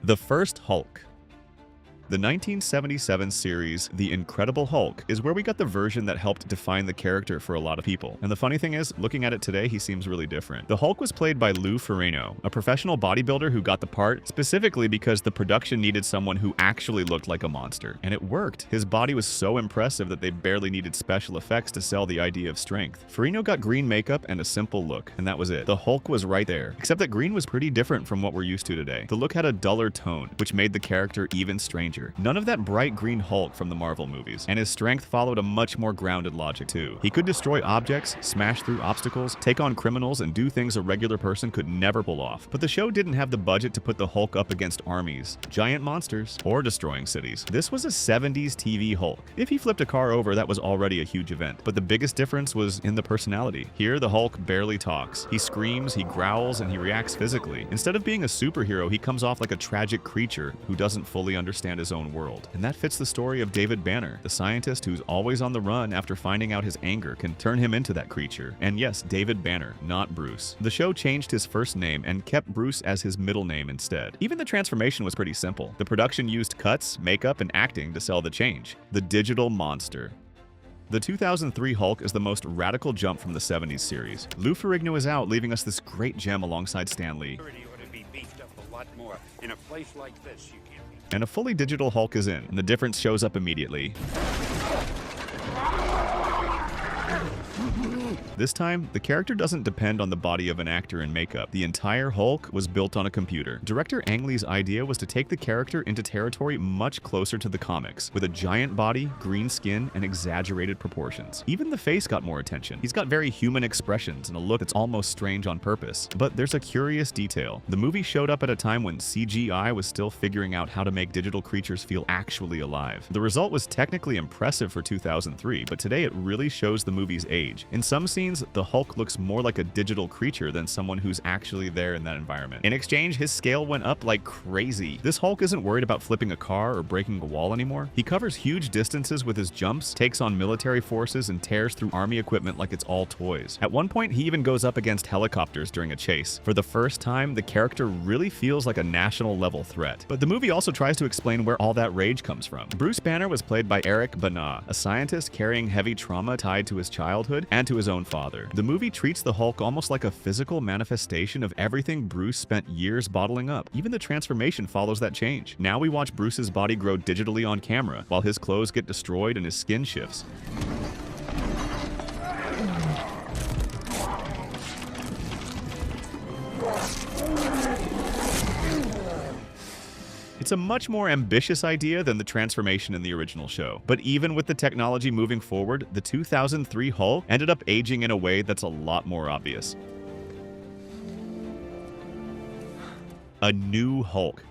The first Hulk. The 1977 series, The Incredible Hulk, is where we got the version that helped define the character for a lot of people. And the funny thing is, looking at it today, he seems really different. The Hulk was played by Lou Ferrigno, a professional bodybuilder who got the part specifically because the production needed someone who actually looked like a monster. And it worked. His body was so impressive that they barely needed special effects to sell the idea of strength. Ferrigno got green makeup and a simple look, and that was it. The Hulk was right there, except that green was pretty different from what we're used to today. The look had a duller tone, which made the character even stranger. None of that bright green Hulk from the Marvel movies, and his strength followed a much more grounded logic too. He could destroy objects, smash through obstacles, take on criminals, and do things a regular person could never pull off. But the show didn't have the budget to put the Hulk up against armies, giant monsters, or destroying cities. This was a 70s TV Hulk. If he flipped a car over, that was already a huge event. But the biggest difference was in the personality. Here, the Hulk barely talks. He screams, he growls, and he reacts physically. Instead of being a superhero, he comes off like a tragic creature who doesn't fully understand his own world. And that fits the story of David Banner, the scientist who's always on the run after finding out his anger can turn him into that creature. And yes, David Banner, not Bruce. The show changed his first name and kept Bruce as his middle name instead. Even the transformation was pretty simple. The production used cuts, makeup, and acting to sell the change. The digital monster. The 2003 Hulk is the most radical jump from the 70s series. Lou Ferrigno is out, leaving us this great gem alongside Stan Lee. In a place like this, you can't. And a fully digital Hulk is in, and the difference shows up immediately. This time, the character doesn't depend on the body of an actor in makeup. The entire Hulk was built on a computer. Director Ang Lee's idea was to take the character into territory much closer to the comics, with a giant body, green skin, and exaggerated proportions. Even the face got more attention. He's got very human expressions and a look that's almost strange on purpose. But there's a curious detail. The movie showed up at a time when CGI was still figuring out how to make digital creatures feel actually alive. The result was technically impressive for 2003, but today it really shows the movie's age. In some scenes, the Hulk looks more like a digital creature than someone who's actually there in that environment. In exchange, his scale went up like crazy. This Hulk isn't worried about flipping a car or breaking a wall anymore. He covers huge distances with his jumps, takes on military forces, and tears through army equipment like it's all toys. At one point, he even goes up against helicopters during a chase. For the first time, the character really feels like a national level threat. But the movie also tries to explain where all that rage comes from. Bruce Banner was played by Eric Bana, a scientist carrying heavy trauma tied to his childhood and to his own father. The movie treats the Hulk almost like a physical manifestation of everything Bruce spent years bottling up. Even the transformation follows that change. Now we watch Bruce's body grow digitally on camera, while his clothes get destroyed and his skin shifts. It's a much more ambitious idea than the transformation in the original show. But even with the technology moving forward, the 2003 Hulk ended up aging in a way that's a lot more obvious. A new Hulk.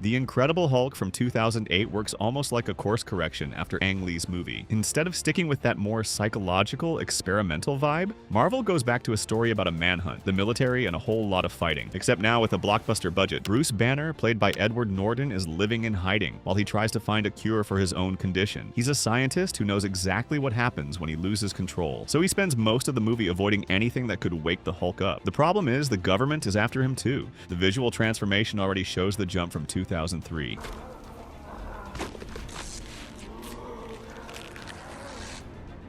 The Incredible Hulk from 2008 works almost like a course correction after Ang Lee's movie. Instead of sticking with that more psychological, experimental vibe, Marvel goes back to a story about a manhunt, the military, and a whole lot of fighting. Except now with a blockbuster budget. Bruce Banner, played by Edward Norton, is living in hiding while he tries to find a cure for his own condition. He's a scientist who knows exactly what happens when he loses control, so he spends most of the movie avoiding anything that could wake the Hulk up. The problem is the government is after him too. The visual transformation already shows the jump from 2003.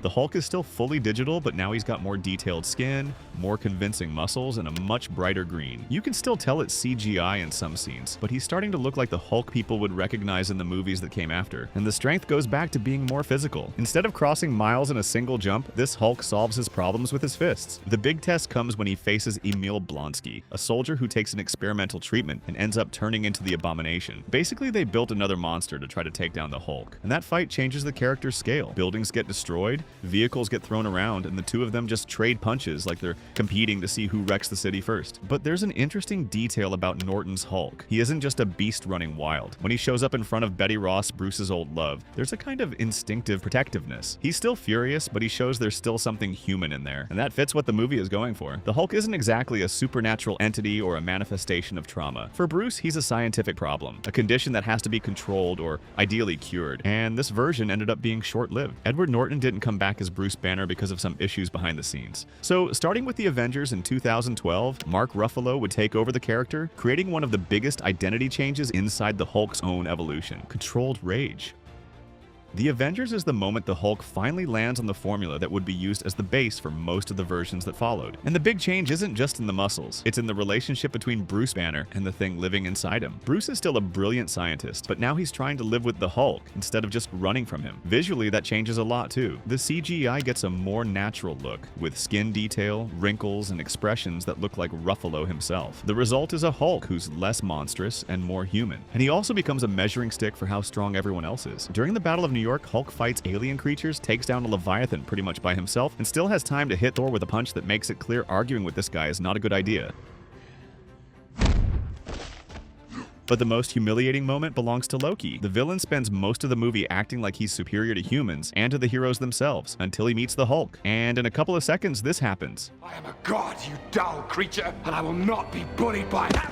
The Hulk is still fully digital, but now he's got more detailed skin, more convincing muscles, and a much brighter green. You can still tell it's CGI in some scenes, but he's starting to look like the Hulk people would recognize in the movies that came after, and the strength goes back to being more physical. Instead of crossing miles in a single jump, this Hulk solves his problems with his fists. The big test comes when he faces Emil Blonsky, a soldier who takes an experimental treatment and ends up turning into the Abomination. Basically, they built another monster to try to take down the Hulk, and that fight changes the character's scale. Buildings get destroyed, vehicles get thrown around, and the two of them just trade punches like they're competing to see who wrecks the city first. But there's an interesting detail about Norton's Hulk. He isn't just a beast running wild. When he shows up in front of Betty Ross, Bruce's old love, there's a kind of instinctive protectiveness. He's still furious, but he shows there's still something human in there, and that fits what the movie is going for. The Hulk isn't exactly a supernatural entity or a manifestation of trauma. For Bruce, he's a scientific problem, a condition that has to be controlled or ideally cured, and this version ended up being short-lived. Edward Norton didn't come back as Bruce Banner because of some issues behind the scenes. So, starting with with the Avengers in 2012, Mark Ruffalo would take over the character, creating one of the biggest identity changes inside the Hulk's own evolution: controlled rage. The Avengers is the moment the Hulk finally lands on the formula that would be used as the base for most of the versions that followed. And the big change isn't just in the muscles, it's in the relationship between Bruce Banner and the thing living inside him. Bruce is still a brilliant scientist, but now he's trying to live with the Hulk instead of just running from him. Visually, that changes a lot too. The CGI gets a more natural look, with skin detail, wrinkles, and expressions that look like Ruffalo himself. The result is a Hulk who's less monstrous and more human. And he also becomes a measuring stick for how strong everyone else is. During the Battle of New York, Hulk fights alien creatures, takes down a Leviathan pretty much by himself, and still has time to hit Thor with a punch that makes it clear arguing with this guy is not a good idea. But the most humiliating moment belongs to Loki. The villain spends most of the movie acting like he's superior to humans and to the heroes themselves, until he meets the Hulk. And in a couple of seconds, this happens. I am a god, you dull creature, and I will not be bullied by that.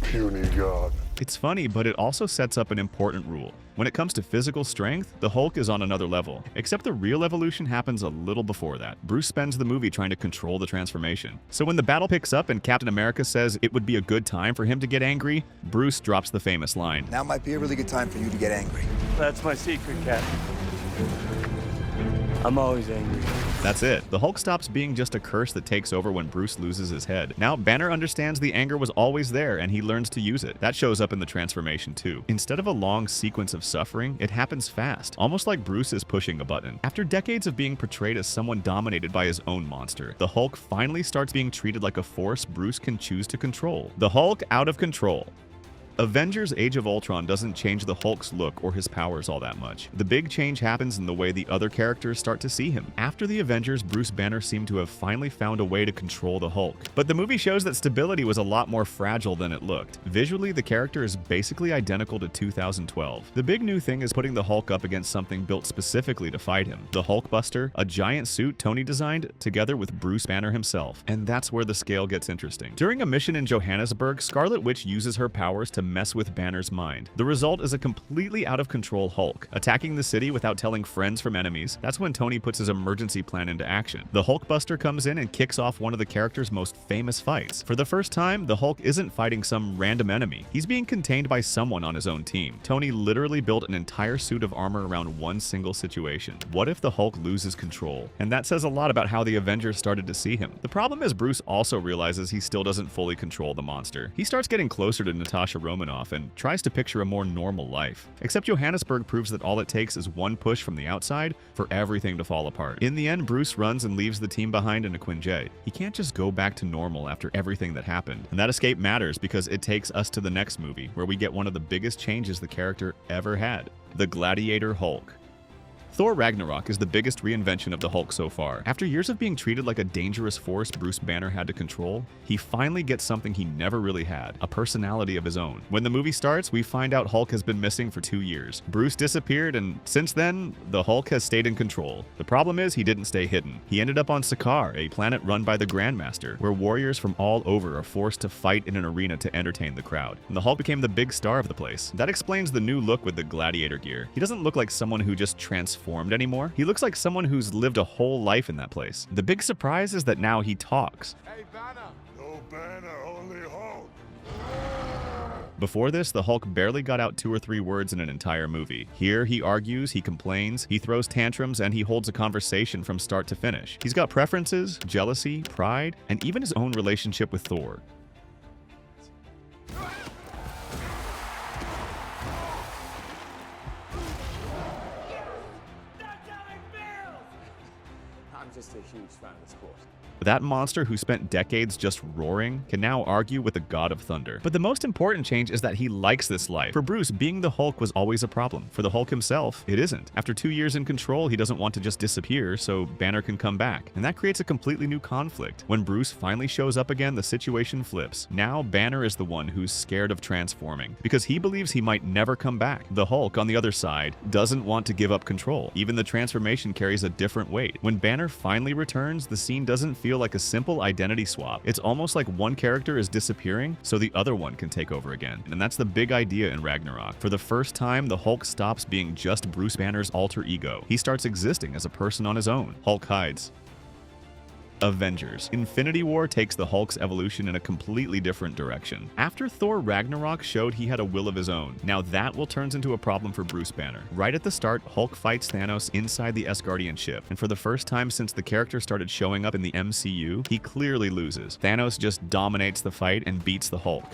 Puny god. It's funny, but it also sets up an important rule. When it comes to physical strength, the Hulk is on another level. Except the real evolution happens a little before that. Bruce spends the movie trying to control the transformation. So when the battle picks up and Captain America says it would be a good time for him to get angry, Bruce drops the famous line. Now might be a really good time for you to get angry. That's my secret, Captain. I'm always angry. That's it. The Hulk stops being just a curse that takes over when Bruce loses his head. Now, Banner understands the anger was always there and he learns to use it. That shows up in the transformation too. Instead of a long sequence of suffering, it happens fast, almost like Bruce is pushing a button. After decades of being portrayed as someone dominated by his own monster, the Hulk finally starts being treated like a force Bruce can choose to control. The Hulk out of control. Avengers Age of Ultron doesn't change the Hulk's look or his powers all that much. The big change happens in the way the other characters start to see him. After the Avengers, Bruce Banner seemed to have finally found a way to control the Hulk. But the movie shows that stability was a lot more fragile than it looked. Visually, the character is basically identical to 2012. The big new thing is putting the Hulk up against something built specifically to fight him. The Hulkbuster, a giant suit Tony designed, together with Bruce Banner himself. And that's where the scale gets interesting. During a mission in Johannesburg, Scarlet Witch uses her powers to mess with Banner's mind. The result is a completely out of control Hulk, attacking the city without telling friends from enemies. That's when Tony puts his emergency plan into action. The Hulkbuster comes in and kicks off one of the character's most famous fights. For the first time, the Hulk isn't fighting some random enemy. He's being contained by someone on his own team. Tony literally built an entire suit of armor around one single situation. What if the Hulk loses control? And that says a lot about how the Avengers started to see him. The problem is Bruce also realizes he still doesn't fully control the monster. He starts getting closer to Natasha Romanoff and tries to picture a more normal life. Except Johannesburg proves that all it takes is one push from the outside for everything to fall apart. In the end, Bruce runs and leaves the team behind in a Quinjet. He can't just go back to normal after everything that happened. And that escape matters because it takes us to the next movie, where we get one of the biggest changes the character ever had: the Gladiator Hulk. Thor Ragnarok is the biggest reinvention of the Hulk so far. After years of being treated like a dangerous force Bruce Banner had to control, he finally gets something he never really had: a personality of his own. When the movie starts, we find out Hulk has been missing for 2 years. Bruce disappeared, and since then, the Hulk has stayed in control. The problem is he didn't stay hidden. He ended up on Sakaar, a planet run by the Grandmaster, where warriors from all over are forced to fight in an arena to entertain the crowd. And the Hulk became the big star of the place. That explains the new look with the gladiator gear. He doesn't look like someone who just transformed anymore. He looks like someone who's lived a whole life in that place. The big surprise is that now he talks. Hey, Banner. No Banner, only Hulk. Before this, the Hulk barely got out 2 or 3 words in an entire movie. Here, he argues, he complains, he throws tantrums, and he holds a conversation from start to finish. He's got preferences, jealousy, pride, and even his own relationship with Thor. I'm just a huge fan of the sport. That monster who spent decades just roaring can now argue with the God of Thunder. But the most important change is that he likes this life. For Bruce, being the Hulk was always a problem. For the Hulk himself, it isn't. After 2 years in control, he doesn't want to just disappear so Banner can come back. And that creates a completely new conflict. When Bruce finally shows up again, the situation flips. Now Banner is the one who's scared of transforming, because he believes he might never come back. The Hulk, on the other side, doesn't want to give up control. Even the transformation carries a different weight. When Banner finally returns, the scene doesn't feel feel like a simple identity swap. It's almost like one character is disappearing so the other one can take over again. And that's the big idea in Ragnarok. For the first time, the Hulk stops being just Bruce Banner's alter ego. He starts existing as a person on his own. Hulk hides. Avengers. Infinity War takes the Hulk's evolution in a completely different direction. After Thor Ragnarok showed he had a will of his own, now that will turns into a problem for Bruce Banner. Right at the start, Hulk fights Thanos inside the Asgardian ship, and for the first time since the character started showing up in the MCU, he clearly loses. Thanos just dominates the fight and beats the Hulk.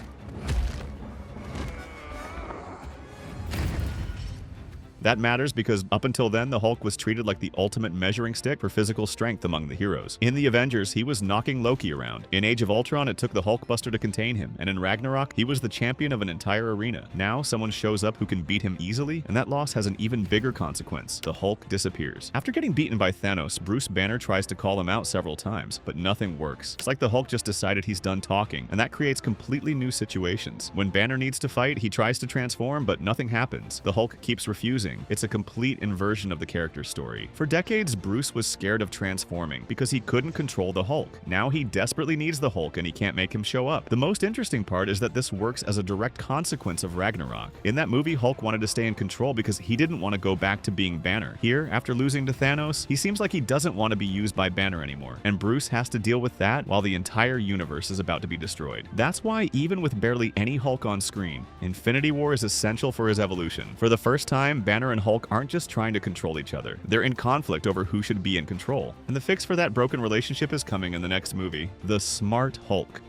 That matters because up until then, the Hulk was treated like the ultimate measuring stick for physical strength among the heroes. In the Avengers, he was knocking Loki around. In Age of Ultron, it took the Hulkbuster to contain him, and in Ragnarok, he was the champion of an entire arena. Now, someone shows up who can beat him easily, and that loss has an even bigger consequence. The Hulk disappears. After getting beaten by Thanos, Bruce Banner tries to call him out several times, but nothing works. It's like the Hulk just decided he's done talking, and that creates completely new situations. When Banner needs to fight, he tries to transform, but nothing happens. The Hulk keeps refusing. It's a complete inversion of the character's story. For decades, Bruce was scared of transforming because he couldn't control the Hulk. Now he desperately needs the Hulk and he can't make him show up. The most interesting part is that this works as a direct consequence of Ragnarok. In that movie, Hulk wanted to stay in control because he didn't want to go back to being Banner. Here, after losing to Thanos, he seems like he doesn't want to be used by Banner anymore. And Bruce has to deal with that while the entire universe is about to be destroyed. That's why even with barely any Hulk on screen, Infinity War is essential for his evolution. For the first time, Banner and Hulk aren't just trying to control each other. They're in conflict over who should be in control. And the fix for that broken relationship is coming in the next movie, The Smart Hulk.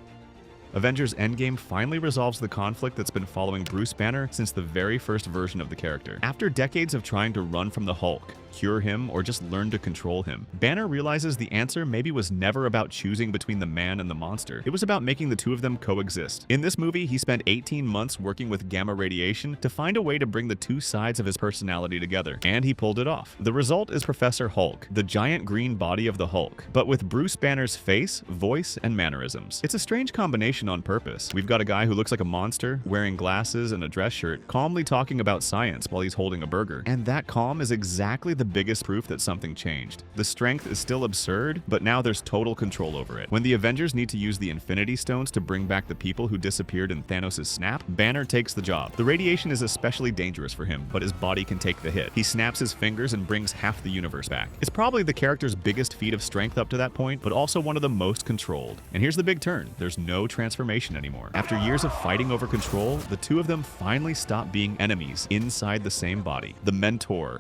Avengers Endgame finally resolves the conflict that's been following Bruce Banner since the very first version of the character. After decades of trying to run from the Hulk, cure him, or just learn to control him, Banner realizes the answer maybe was never about choosing between the man and the monster. It was about making the two of them coexist. In this movie, he spent 18 months working with gamma radiation to find a way to bring the two sides of his personality together, and he pulled it off. The result is Professor Hulk, the giant green body of the Hulk, but with Bruce Banner's face, voice, and mannerisms. It's a strange combination on purpose. We've got a guy who looks like a monster, wearing glasses and a dress shirt, calmly talking about science while he's holding a burger. And that calm is exactly the biggest proof that something changed. The strength is still absurd, but now there's total control over it. When the Avengers need to use the Infinity Stones to bring back the people who disappeared in Thanos' snap, Banner takes the job. The radiation is especially dangerous for him, but his body can take the hit. He snaps his fingers and brings half the universe back. It's probably the character's biggest feat of strength up to that point, but also one of the most controlled. And here's the big turn. There's no transformation anymore. After years of fighting over control, the two of them finally stop being enemies inside the same body. The Mentor.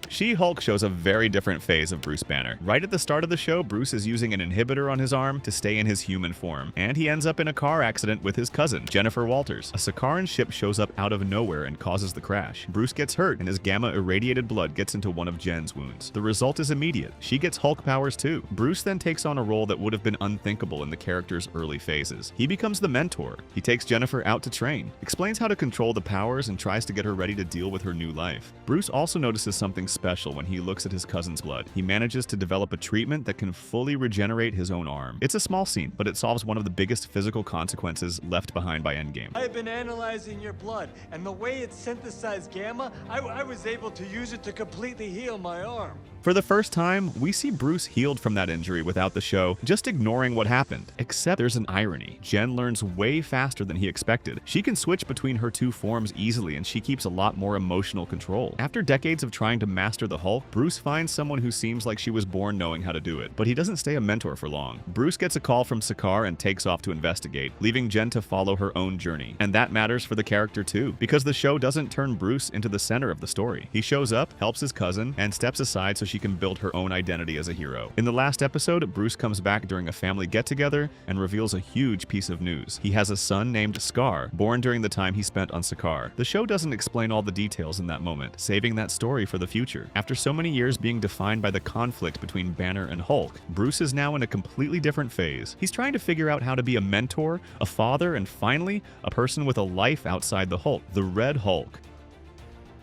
She-Hulk shows a very different phase of Bruce Banner. Right at the start of the show, Bruce is using an inhibitor on his arm to stay in his human form, and he ends up in a car accident with his cousin, Jennifer Walters. A Sakaran ship shows up out of nowhere and causes the crash. Bruce gets hurt, and his gamma-irradiated blood gets into one of Jen's wounds. The result is immediate. She gets Hulk powers too. Bruce then takes on a role that would have been unthinkable in the character's early phases. He becomes the mentor. He takes Jennifer out to train, explains how to control the powers, and tries to get her ready to deal with her new life. Bruce also notices something special when he looks at his cousin's blood. He manages to develop a treatment that can fully regenerate his own arm. It's a small scene, but it solves one of the biggest physical consequences left behind by Endgame. I have been analyzing your blood, and the way it synthesized gamma, I was able to use it to completely heal my arm. For the first time, we see Bruce healed from that injury without the show, just ignoring what happened. Except there's an irony. Jen learns way faster than he expected. She can switch between her two forms easily, and she keeps a lot more emotional control. After decades of trying to master the Hulk, Bruce finds someone who seems like she was born knowing how to do it, but he doesn't stay a mentor for long. Bruce gets a call from Sakaar and takes off to investigate, leaving Jen to follow her own journey. And that matters for the character too, because the show doesn't turn Bruce into the center of the story. He shows up, helps his cousin, and steps aside so she can build her own identity as a hero. In the last episode, Bruce comes back during a family get-together and reveals a huge piece of news. He has a son named Scar, born during the time he spent on Sakaar. The show doesn't explain all the details in that moment, saving that story for the future. After so many years being defined by the conflict between Banner and Hulk, Bruce is now in a completely different phase. He's trying to figure out how to be a mentor, a father, and finally, a person with a life outside the Hulk, the Red Hulk.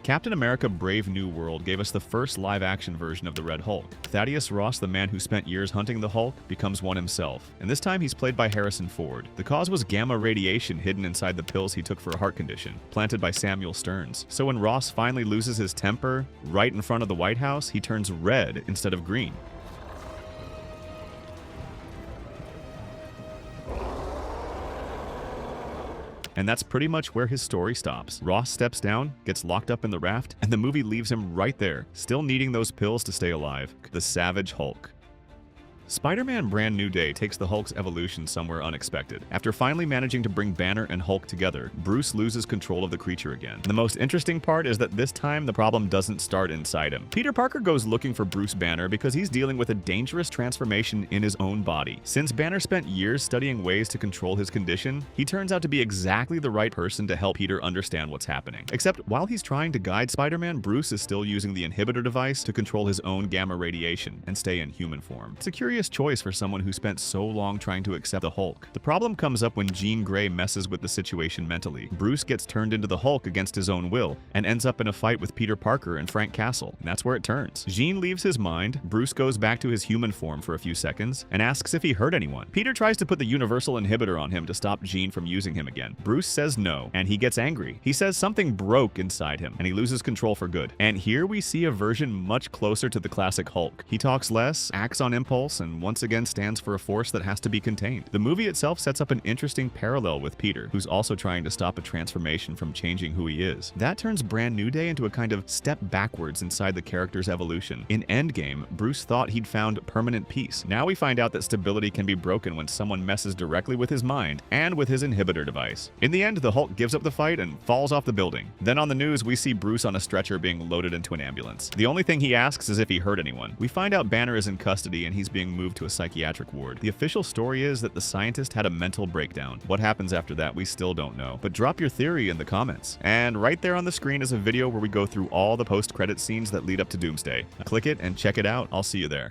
Captain America Brave New World gave us the first live-action version of the Red Hulk. Thaddeus Ross, the man who spent years hunting the Hulk, becomes one himself, and this time he's played by Harrison Ford. The cause was gamma radiation hidden inside the pills he took for a heart condition, planted by Samuel Stearns. So when Ross finally loses his temper, right in front of the White House, he turns red instead of green. And that's pretty much where his story stops. Ross steps down, gets locked up in the raft, and the movie leaves him right there, still needing those pills to stay alive. The Savage Hulk. Spider-Man Brand New Day takes the Hulk's evolution somewhere unexpected. After finally managing to bring Banner and Hulk together, Bruce loses control of the creature again. The most interesting part is that this time the problem doesn't start inside him. Peter Parker goes looking for Bruce Banner because he's dealing with a dangerous transformation in his own body. Since Banner spent years studying ways to control his condition, he turns out to be exactly the right person to help Peter understand what's happening. Except while he's trying to guide Spider-Man, Bruce is still using the inhibitor device to control his own gamma radiation and stay in human form. It's a curious choice for someone who spent so long trying to accept the Hulk. The problem comes up when Jean Grey messes with the situation mentally. Bruce gets turned into the Hulk against his own will and ends up in a fight with Peter Parker and Frank Castle. And that's where it turns. Jean leaves his mind, Bruce goes back to his human form for a few seconds and asks if he hurt anyone. Peter tries to put the universal inhibitor on him to stop Jean from using him again. Bruce says no, and he gets angry. He says something broke inside him, and he loses control for good. And here we see a version much closer to the classic Hulk. He talks less, acts on impulse, and once again stands for a force that has to be contained. The movie itself sets up an interesting parallel with Peter, who's also trying to stop a transformation from changing who he is. That turns Brand New Day into a kind of step backwards inside the character's evolution. In Endgame, Bruce thought he'd found permanent peace. Now we find out that stability can be broken when someone messes directly with his mind and with his inhibitor device. In the end, the Hulk gives up the fight and falls off the building. Then on the news, we see Bruce on a stretcher being loaded into an ambulance. The only thing he asks is if he hurt anyone. We find out Banner is in custody and he's being moved to a psychiatric ward. The official story is that the scientist had a mental breakdown. What happens after that, we still don't know. But drop your theory in the comments. And right there on the screen is a video where we go through all the post-credit scenes that lead up to Doomsday. Click it and check it out. I'll see you there.